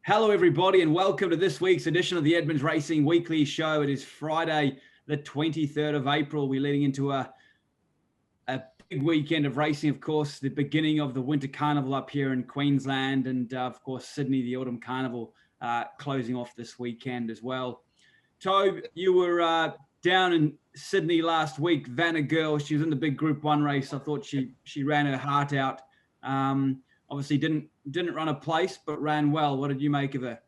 Hello, everybody, and welcome to this week's edition of the Edmonds Racing Weekly Show. It is Friday, the 23rd of April. We're leading into a big weekend of racing, of course, the beginning of the Winter Carnival up here in Queensland, and, of course, Sydney, the Autumn Carnival, closing off this weekend as well. Tobe, you were down in Sydney last week. Vanna Girl, she was in the big Group 1 race. I thought she ran her heart out. Obviously didn't run a place, but ran well. What did you make of her?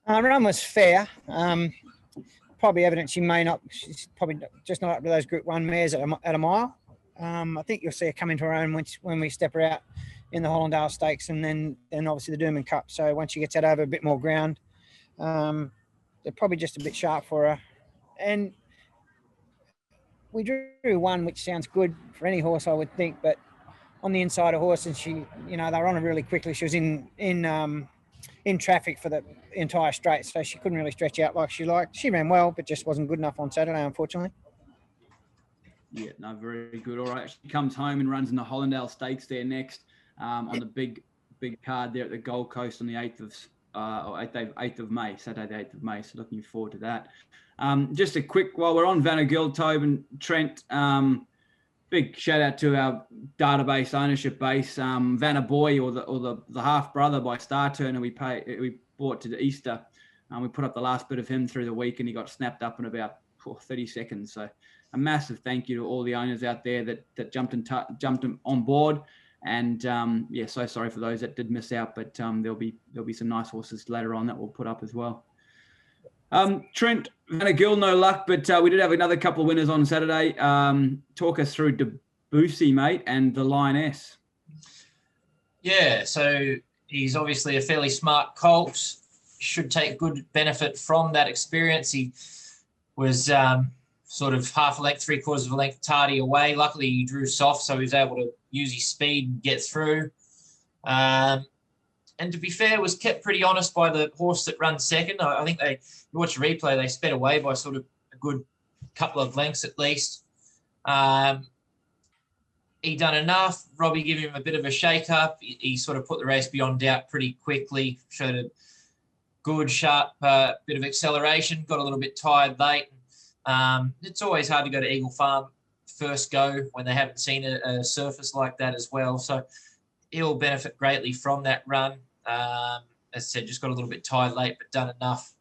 Run was fair. Probably evident she's probably just not up to those Group 1 mares at a mile. I think you'll see her come into her own when we step her out in the Hollandale Stakes and then obviously the Doomben Cup. So once she gets that over a bit more ground, they're probably just a bit sharp for her. And we drew one, which sounds good for any horse, I would think, but on the inside of horse, and she, they were on her really quickly. She was in traffic for the entire straight, so she couldn't really stretch out like she liked. She ran well, but just wasn't good enough on Saturday, unfortunately. Yeah, no, very good. All right, she comes home and runs in the Hollandale Stakes there next on the big card there at the Gold Coast on the 8th of May, Saturday the 8th of May. So looking forward to that. Just a quick, while we're on Vanna Girl, Tobe and Trent, big shout out to our database ownership base, Vanna Boy, or the half brother by Star Turner. We bought to the Easter. We put up the last bit of him through the week, and he got snapped up in about 30 seconds. So a massive thank you to all the owners out there that jumped on board. And so sorry for those that did miss out, but there'll be some nice horses later on that we'll put up as well. Trent, Vanna Girl, no luck, but we did have another couple of winners on Saturday. Talk us through Debussy, mate, and The Lioness. Yeah, so he's obviously a fairly smart colt. Should take good benefit from that experience. He was sort of half a length, 3/4 of a length tardy away. Luckily, he drew soft, so he was able to use his speed and get through. And to be fair, was kept pretty honest by the horse that runs second. I think you watch a replay, they sped away by sort of a good couple of lengths at least. He done enough. Robbie gave him a bit of a shake-up. He sort of put the race beyond doubt pretty quickly, showed a good, sharp bit of acceleration, got a little bit tired late. It's always hard to go to Eagle Farm first go when they haven't seen a surface like that as well. So he'll benefit greatly from that run. As I said, just got a little bit tired late, but done enough.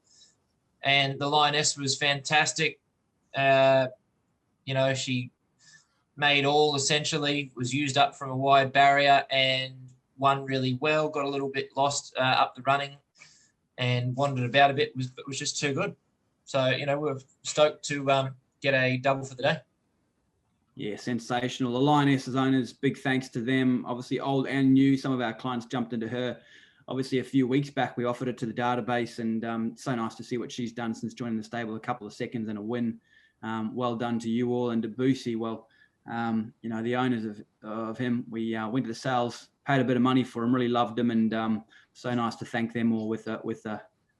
And the Lioness was fantastic. She made all essentially, was used up from a wide barrier and won really well, got a little bit lost up the running and wandered about a bit, but was just too good. So, we're stoked to get a double for the day. Yeah, sensational. The Lioness's owners, big thanks to them. Obviously, old and new. Some of our clients jumped into her. Obviously, a few weeks back, we offered it to the database, and so nice to see what she's done since joining the stable. A couple of seconds and a win. Well done to you all. And Debussy, well, the owners of him, we went to the sales, paid a bit of money for him, really loved him, and so nice to thank them all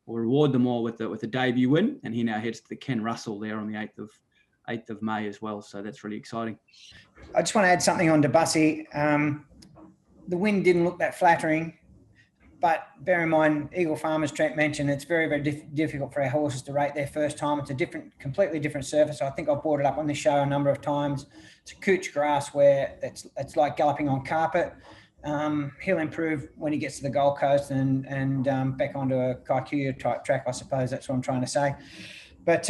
or reward them all with the debut win. And he now heads to the Ken Russell there on the 8th of May as well. So that's really exciting. I just want to add something on Debussy. The win didn't look that flattering, but bear in mind, Eagle Farm, as Trent mentioned, it's very, very difficult for our horses to rate their first time. It's a completely different surface. I think I've brought it up on this show a number of times. It's a couch grass where it's like galloping on carpet. He'll improve when he gets to the Gold Coast and back onto a Kikuyu type track, I suppose. That's what I'm trying to say. But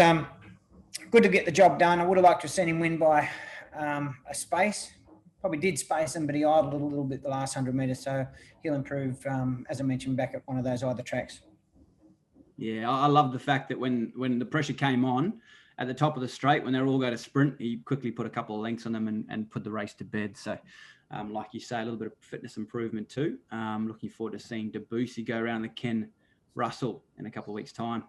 good to get the job done. I would have liked to have seen him win by a space. Probably did space him, but he idled a little bit the last 100 metres. So he'll improve, as I mentioned, back at one of those other tracks. Yeah, I love the fact that when the pressure came on at the top of the straight, when they were all going to sprint, he quickly put a couple of lengths on them and put the race to bed. So, like you say, a little bit of fitness improvement too. Looking forward to seeing Debussy go around the Ken Russell in a couple of weeks' time.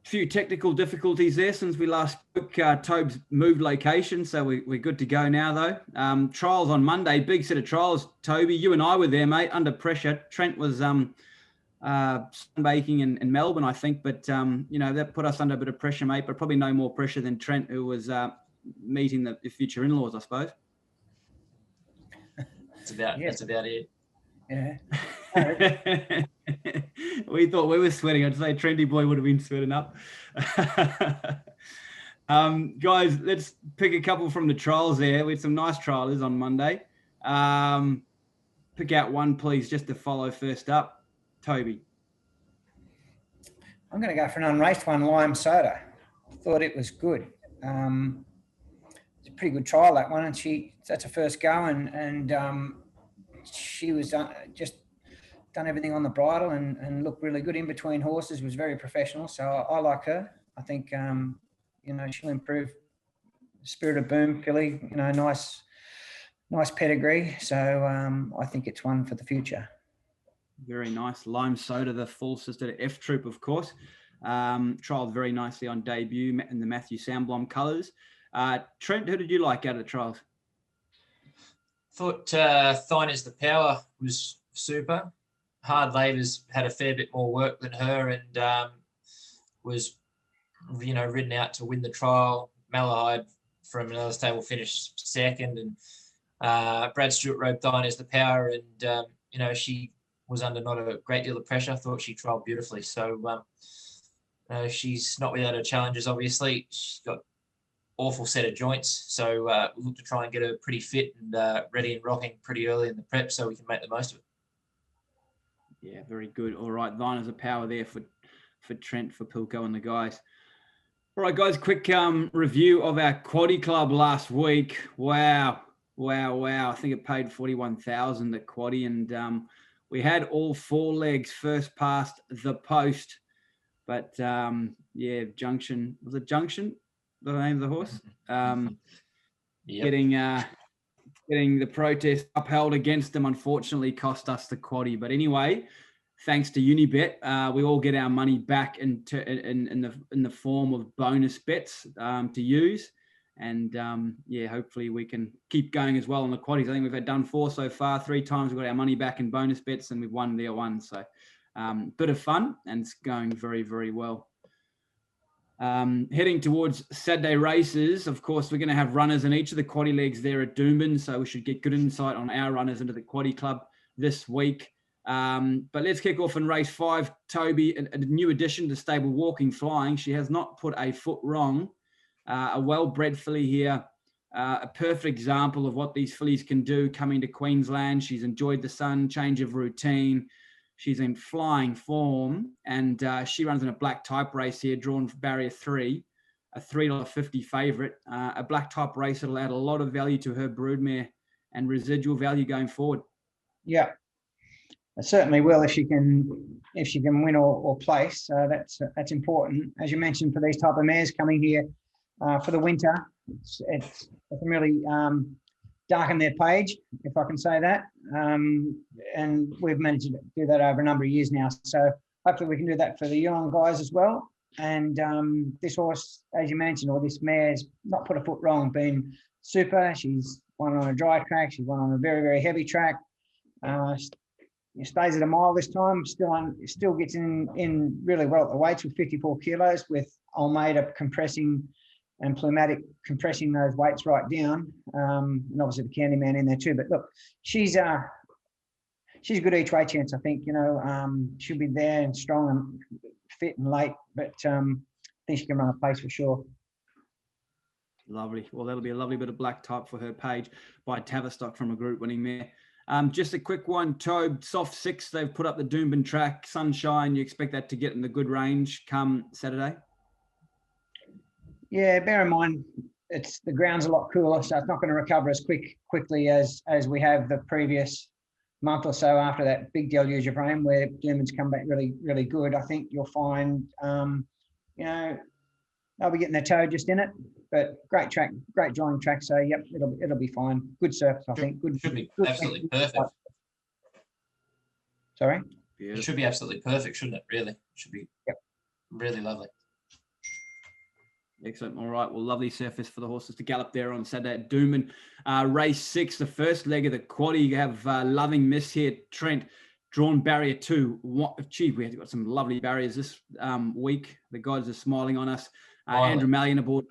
Few technical difficulties there since we last spoke. Tobe's moved location, so we're good to go now, though. Trials on Monday, big set of trials. Toby, you and I were there, mate, under pressure. Trent was sunbaking in Melbourne, I think, but that put us under a bit of pressure, mate. But probably no more pressure than Trent, who was meeting the future in-laws, I suppose. That's about it. Yeah. We thought we were sweating. I'd say Trendy Boy would have been sweating up. Guys, let's pick a couple from the trials there. We had some nice trialers on Monday. Pick out one, please, just to follow first up. Toby. I'm going to go for an unraced one, Lime Soda. Thought it was good. It's a pretty good trial, that one, and that's her first go, and she was just done everything on the bridle and looked really good in between horses, was very professional. So I like her. I think, she'll improve. Spirit of Boom filly, nice pedigree. So I think it's one for the future. Very nice. Lime Soda, the full sister to F Troop, of course. Trialled very nicely on debut in the Matthew Sandblom colours. Trent, who did you like out of the trials? Thought Thine is the Power was super. Hard Labour's had a fair bit more work than her, and was, ridden out to win the trial. Malahide from another stable finished second, and Brad Stewart rode Thine is the Power, and she was under not a great deal of pressure. I thought she trialled beautifully. So she's not without her challenges, obviously. She's got awful set of joints. So we'll look to try and get her pretty fit and ready and rocking pretty early in the prep so we can make the most of it. Yeah, very good. All right, Thine is a Power there for Trent, for Pilco and the guys. All right, guys, quick review of our Quadi Club last week. Wow. I think it paid 41,000 at Quadi, and we had all four legs first past the post. But, Junction. Was it Junction, the name of the horse? Yep. Getting the protest upheld against them, unfortunately, cost us the Quadi. But anyway, thanks to Unibet, we all get our money back in the form of bonus bets to use. And, hopefully we can keep going as well on the Quaddies. I think we've done 4 so far. 3 times we've got our money back in bonus bets, and we've won their one. So bit of fun, and it's going very, very well. Heading towards Saturday races, of course, we're going to have runners in each of the Quadi legs there at Doomben, so we should get good insight on our runners into the Quadi Club this week. But let's kick off in race 5. Toby, a new addition to stable Walking Flying. She has not put a foot wrong. A well-bred filly here, a perfect example of what these fillies can do coming to Queensland. She's enjoyed the sun, change of routine. She's in flying form, and she runs in a black type race here, drawn for barrier 3, a $3.50 favourite. A black type race that'll add a lot of value to her broodmare and residual value going forward. Yeah, it certainly will if she can win or place. That's important, as you mentioned, for these type of mares coming here for the winter. It's really darken their page, if I can say that. And we've managed to do that over a number of years now. So hopefully we can do that for the young guys as well. And this horse, as you mentioned, or this mare's not put a foot wrong, been super. She's won on a dry track. She's won on a very, very heavy track. Stays at a mile this time. Still gets in really well at the weights with 54 kilos, with Almeida compressing and Plumatic compressing those weights right down, and obviously the Candyman in there too. But look, she's a good each way chance. I think she'll be there and strong and fit and late, but I think she can run a place for sure. Lovely. Well, that'll be a lovely bit of black type for her page by Tavistock from a group winning mare. Just a quick one, Tobe, soft 6. They've put up the Doomben track, sunshine. You expect that to get in the good range come Saturday? Yeah, bear in mind the ground's a lot cooler, so it's not going to recover as quickly as we have the previous month or so after that big deluge of rain, where Doomben's come back really, really good. I think you'll find, they'll be getting their toe just in it, but great track, great drawing track. So yep, it'll be fine. Good surface, I think. Should be absolutely perfect. Sorry? It should be absolutely perfect, shouldn't it? Really, it should be really lovely. Excellent. All right. Well, lovely surface for the horses to gallop there on Saturday at Doomben. Race 6, the first leg of the Quadi. You have Loving Miss here, Trent, drawn barrier 2. Gee, we have got some lovely barriers this week. The guys are smiling on us. Andrew Mallyon aboard.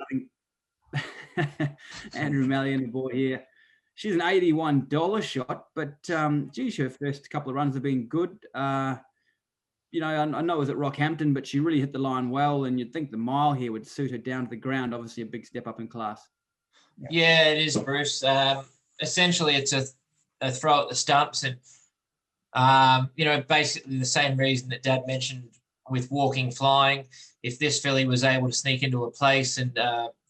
Andrew Mallyon aboard here. She's an $81 shot, but geez, her first couple of runs have been good. You know, I know it was at Rockhampton, but she really hit the line well, and you'd think the mile here would suit her down to the ground. Obviously, a big step up in class. Yeah, it is, Bruce. Essentially, it's a throw at the stumps, and you know, basically the same reason that Dad mentioned with walking flying. If this filly was able to sneak into a place and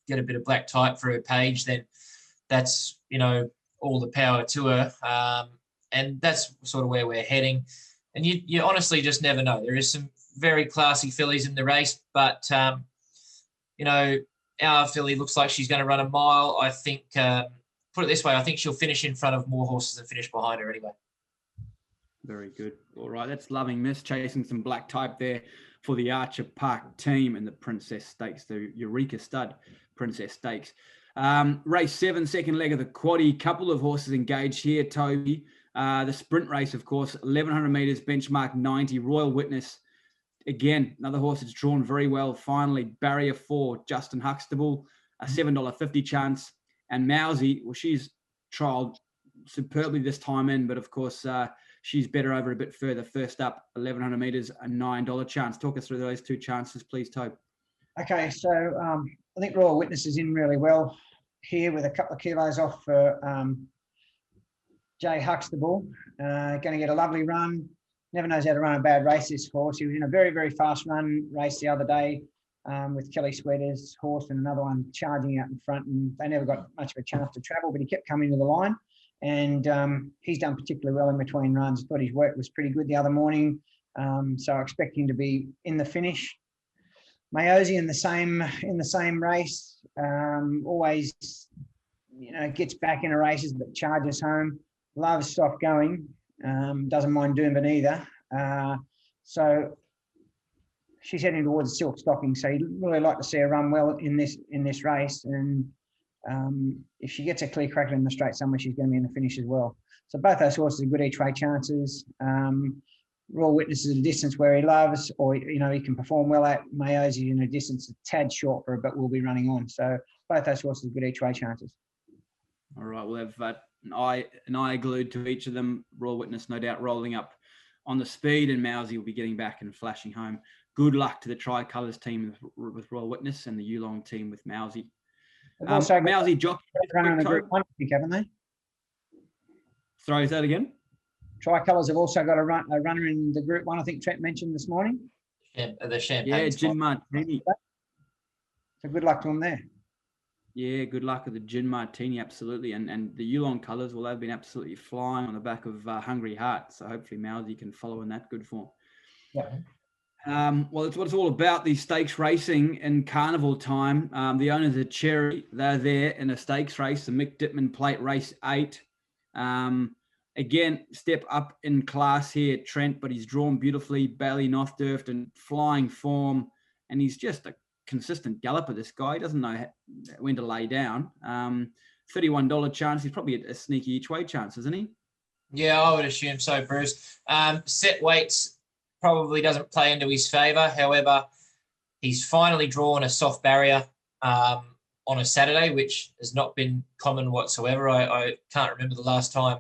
get a bit of black type for her page, then that's, you know, all the power to her. And that's sort of where we're heading. And you honestly just never know. There is some very classy fillies in the race, but, you know, our filly looks like she's going to run a mile. I think, put it this way, I think she'll finish in front of more horses than finish behind her anyway. Very good. All right, that's Loving Miss chasing some black type there for the Archer Park team in the Princess Stakes, the Eureka Stud Princess Stakes. Race 7, second leg of the Quadi. Couple of horses engaged here, Toby. The sprint race, of course, 1,100 metres, benchmark 90. Royal Witness, again, another horse that's drawn very well. Finally, Barrier 4, Justin Huxtable, a $7.50 chance. And Mousy, well, she's trialled superbly this time in, but of course, she's better over a bit further. First up, 1,100 metres, a $9 chance. Talk us through those two chances, please, Tobe. Okay, so I think Royal Witness is in really well here with a couple of kilos off for Jay Huxtable. Going to get a lovely run. Never knows how to run a bad race, this horse. He was in a very, very fast run race the other day with Kelly Sweater's horse and another one charging out in front, and they never got much of a chance to travel, but he kept coming to the line. And he's done particularly well in between runs. I thought his work was pretty good the other morning, so I expect him to be in the finish. Mayosi in the same race, always, you know, gets back into races but charges home. Loves soft going, doesn't mind Doomben either. So she's heading towards the silk stocking. So you'd really like to see her run well in this race. And if she gets a clear cracker in the straight somewhere, she's going to be in the finish as well. So both those horses are good each way chances. Royal Witness is a distance where he loves, or, you know, he can perform well at. Mayosi in a distance a tad short for her, but will be running on. So both those horses are good each way chances. All right, we'll have an eye glued to each of them. Royal Witness, no doubt, rolling up on the speed, and Mousy will be getting back and flashing home. Good luck to the Tricolours team with Royal Witness and the Yulong team with Mousy. Mousy jockey runner in the Group 1, I think, haven't they? Sorry, is that again? Tricolours have also got a runner in the Group 1, I think Trent mentioned this morning. The Champagne. Yeah, Gin Martini. So good luck to them there. Yeah, good luck with the Gin Martini, absolutely. And the Yulong colours, well, they've been absolutely flying on the back of Hungry Heart. So hopefully Mousy can follow in that good form. Yeah. Well, it's what it's all about, these stakes racing in carnival time. The owners of Cherry, they're there in a stakes race, the Mick Dittman Plate Race 8. Again, step up in class here, Trent, but he's drawn beautifully. Bailey Nothdurft in flying form, and he's just a consistent galloper, this guy. He doesn't know when to lay down. $31 chance. He's probably a sneaky each way chance, isn't he? Yeah, I would assume so, Bruce. Set weights probably doesn't play into his favour. However, he's finally drawn a soft barrier on a Saturday, which has not been common whatsoever. I can't remember the last time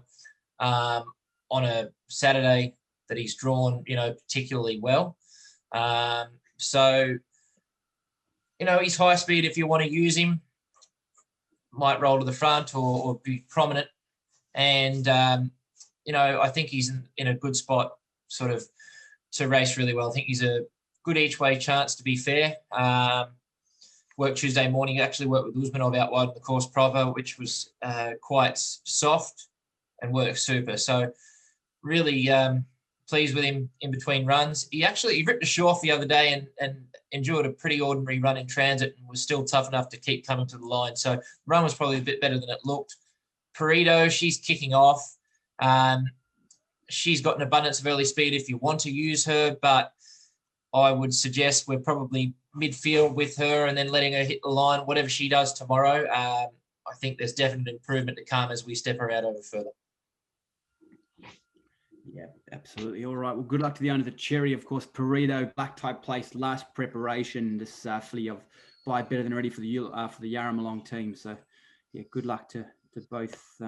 on a Saturday that he's drawn, you know, particularly well. So, you know, he's high speed if you want to use him. Might roll to the front or be prominent. And, you know, I think he's in a good spot sort of to race really well. I think he's a good each way chance, to be fair. Worked Tuesday morning, actually worked with Usmanov out wide on the course proper, which was quite soft and worked super. So really pleased with him in between runs. He ripped a shoe off the other day and endured a pretty ordinary run in transit and was still tough enough to keep coming to the line. So the run was probably a bit better than it looked. Perito, she's kicking off. She's got an abundance of early speed if you want to use her, but I would suggest we're probably midfield with her and then letting her hit the line, whatever she does tomorrow. I think there's definite improvement to come as we step her out over further. Yeah, absolutely. All right. Well, good luck to the owner of the Cherry, of course. Perito, black type placed last preparation. This filly of by better than ready for the Yarramalong team. So, yeah, good luck to to both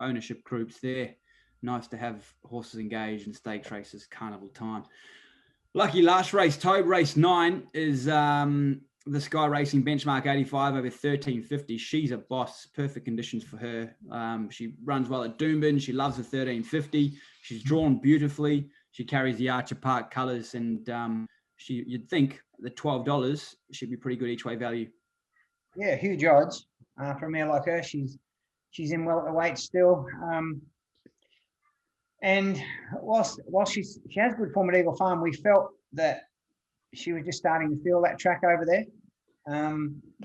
ownership groups there. Nice to have horses engaged in stakes races, carnival time. Lucky last race, Tobe, race 9 is the Sky Racing Benchmark 85 over 1350. She's a boss, perfect conditions for her. She runs well at Doomben. She loves the 1350. She's drawn beautifully. She carries the Archer Park colours, and you'd think the $12 should be pretty good each way value. Yeah, huge odds for a mare like her. She's in well at the weight still. And whilst she has good form at Eagle Farm, we felt that she was just starting to feel that track over there.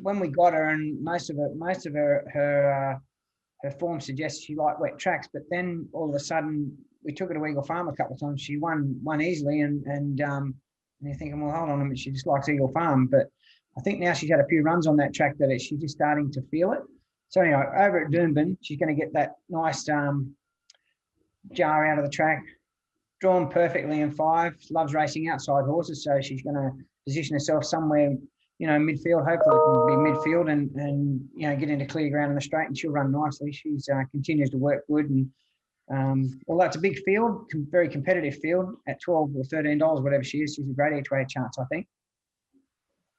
When we got her, and most of her form suggests she liked wet tracks, but then all of a sudden we took her to Eagle Farm a couple of times. She won easily, and you're thinking, well, hold on a minute, she just likes Eagle Farm. But I think now she's had a few runs on that track that she's just starting to feel it. So anyway, over at Doomben, she's going to get that nice jar out of the track, drawn perfectly in 5, loves racing outside horses, so she's going to position herself somewhere, midfield. Hopefully it can be midfield and get into clear ground in the straight, and she'll run nicely. She's continues to work good, and although it's a big field, very competitive field at $12 or $13, whatever she is, she's a great each way chance, I think.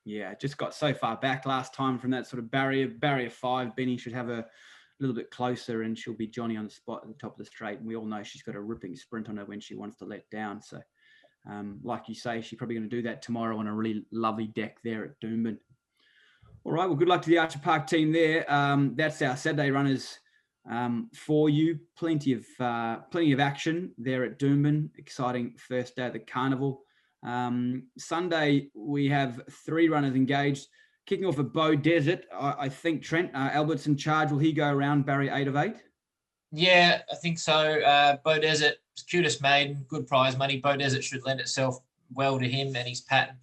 Yeah, just got so far back last time from that sort of barrier 5. Benny should have a little bit closer, and she'll be Johnny on the spot at the top of the straight. And we all know she's got a ripping sprint on her when she wants to let down. So, like you say, she's probably going to do that tomorrow on a really lovely deck there at Doomben. All right, well, good luck to the Archer Park team there. That's our Saturday runners for you. Plenty of action there at Doomben. Exciting first day of the carnival. Sunday, we have 3 runners engaged. Kicking off at Bow Desert, I think, Trent, Albert's in charge. Will he go around barrier 8 of 8? Yeah, I think so. Bow Desert, cutest maiden, good prize money. Bow Desert should lend itself well to him and his pattern.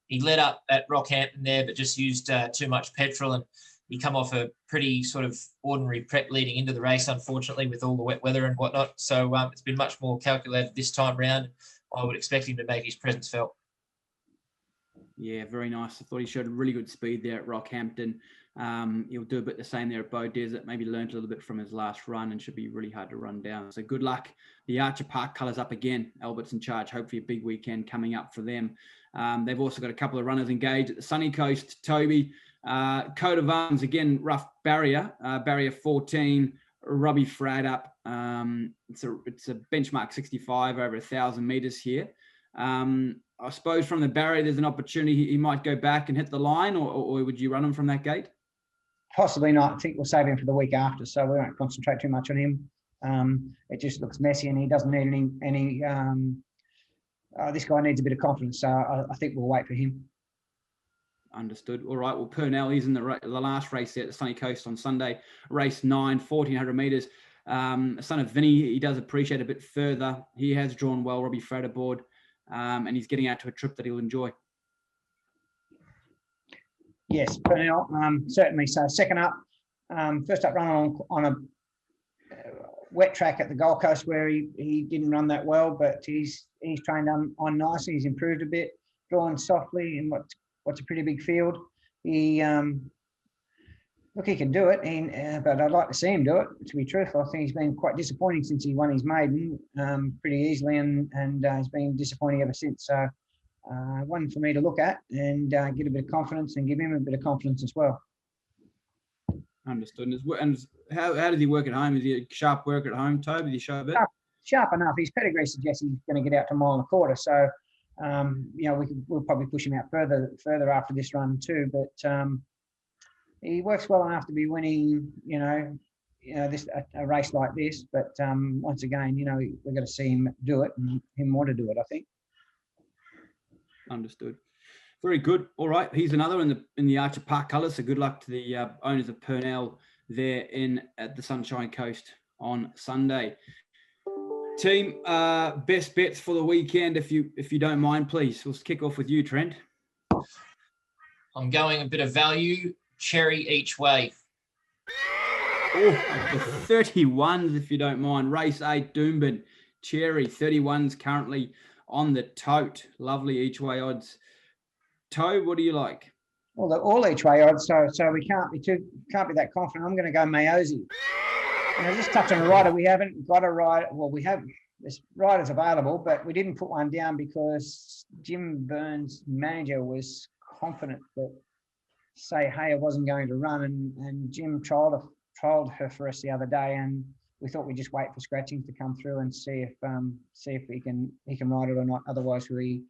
He led up at Rockhampton there, but just used too much petrol, and he come off a pretty sort of ordinary prep leading into the race, unfortunately, with all the wet weather and whatnot. So it's been much more calculated this time round. I would expect him to make his presence felt. Yeah, very nice. I thought he showed really good speed there at Rockhampton. He'll do a bit the same there at Bow Desert. Maybe learned a little bit from his last run and should be really hard to run down. So good luck. The Archer Park colours up again. Albert's in charge. Hopefully a big weekend coming up for them. They've also got a couple of runners engaged at the Sunny Coast. Toby, Coat of Arms, again, rough barrier. Barrier 14, Robbie Frad up. It's a benchmark 65 over 1,000 metres here. I suppose from the barrier, there's an opportunity he might go back and hit the line, or would you run him from that gate? Possibly not. I think we'll save him for the week after, so we won't concentrate too much on him. It just looks messy, and he doesn't need any. This guy needs a bit of confidence, so I think we'll wait for him. Understood. All right. Well, Purnell, he's in the last race there at the Sunny Coast on Sunday. Race 9, 1,400 metres. Son of Vinny, he does appreciate a bit further. He has drawn well, Robbie Fred aboard, and he's getting out to a trip that he'll enjoy. Yes, Purnell, certainly. So second up, first up run on a wet track at the Gold Coast where he didn't run that well, but he's trained on nicely. He's improved a bit, drawn softly in what's a pretty big field. He can do it, but I'd like to see him do it, to be truthful. I think he's been quite disappointing since he won his maiden pretty easily, and he's been disappointing ever since. So one for me to look at and get a bit of confidence and give him a bit of confidence as well. Understood. And how does he work at home? Is he a sharp worker at home, Toby? Did he show a bit? Sharp enough. His pedigree suggests he's going to get out to 1.25 miles. So, we'll probably push him out further after this run too. But he works well enough to be winning, a race like this. But once again, we've got to see him do it and him want to do it, I think. Understood. Very good. All right. He's another in the Archer Park colours. So good luck to the owners of Purnell there at the Sunshine Coast on Sunday. Team, best bets for the weekend, if you don't mind, please. We'll kick off with you, Trent. I'm going a bit of value. Cherry each way. Oh, the 31s, if you don't mind. Race 8, Doomben. Cherry, 31s currently on the tote. Lovely each way odds. Toe, what do you like? all each way odds. So we can't be that confident. I'm going to go Mayosi. And I just touch on a rider. We haven't got a rider. Well, we have there's riders available, but we didn't put one down because Jim Burns' manager was confident that Say Hey wasn't going to run, and Jim trialled her for us the other day, and we thought we'd just wait for scratchings to come through and see if he can ride it or not. Otherwise, we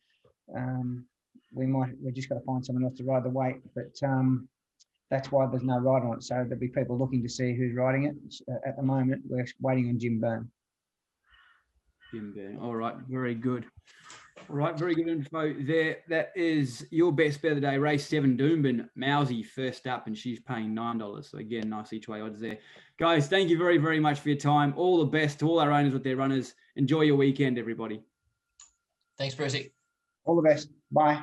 just got to find someone else to ride the weight. But that's why there's no ride on it. So there'll be people looking to see who's riding it. At the moment, we're waiting on Jim Byrne. Jim Byrne. All right, very good. All right, very good info there. That is your best bet of the day. Race 7, Doomben, Mousy first up, and she's paying $9. So again, nice each way odds there. Guys, thank you very, very much for your time. All the best to all our owners with their runners. Enjoy your weekend, everybody. Thanks, Brucey. All the best. Bye.